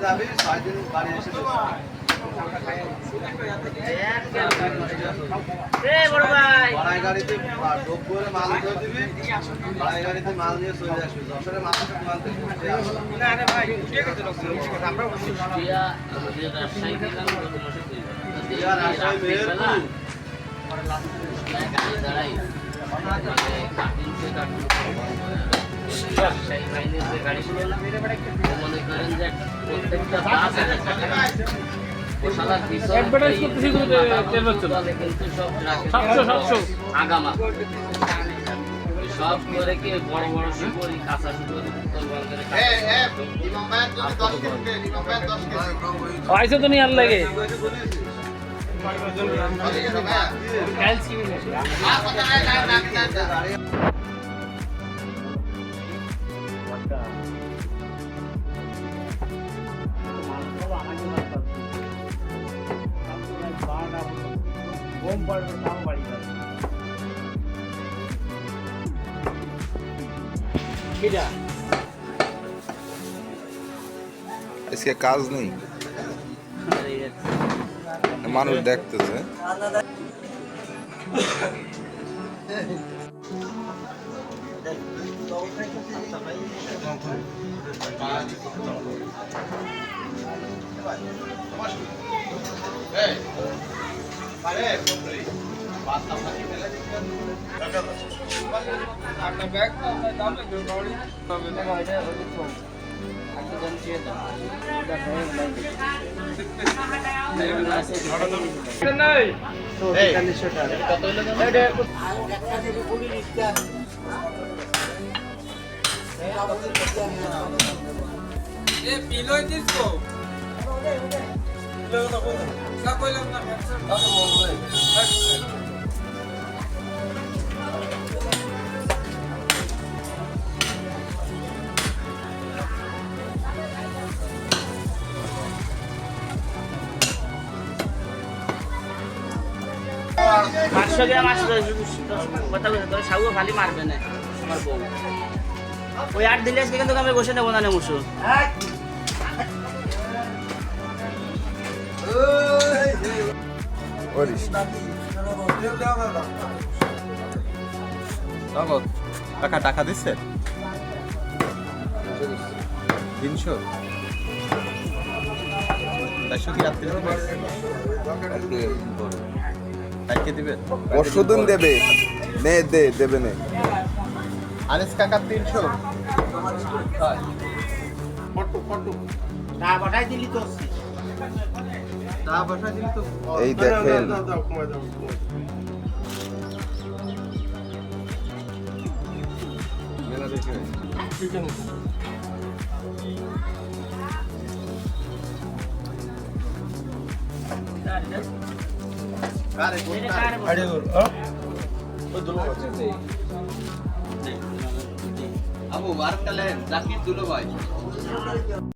যাবি 6 দিন বাড়ি এসে বড় ভাই ভাড়াই গাড়িতে ডোপ করে মাল দিয়ে দিবি, ভাড়াই গাড়িতে মাল নিয়ে চলে আসবি। যশোরে মাথাটা মাল দিবি। না আরে ভাই উঠে গেছে লোক আমরা টিয়া আমাদের রাজশাহী গেলাম টিয়া রাজশাহী মেহেরপুর গাড়ি দাঁড়াই কাটিংসে রাজশাহী বাইনের যে গাড়ি ছিল না মনে করেন যে প্রত্যেকটা বাস অ্যাডভার্টাইজ করতেছি তো তেল হচ্ছে না কিন্তু সব 700 আগামা সব করে কি বড় বড় শিকড়ি কাঁচা শিকড়ি উত্তরবঙ্গের আইসো তো নিয়ে আর লাগে इसके काज नहीं মানুষ দেখতেছে পাঁচশো গ্রাম আসলো কথা বলতে তোর সাউ খালি মারবে না আমার বউ ওই 8 দিলে আজকে কিন্তু আমি বসে নেবো না মুসু নগদ টাকা টাকা দিচ্ছে 300 400 কি রাত্রে কালকে দিবে পরশুদিন দেবে নে দেবে নে আনিস কাকা 300 তা পাঠাই দিলি তো এই দেখেন আবু বারকালে জাকির দুলো ভাই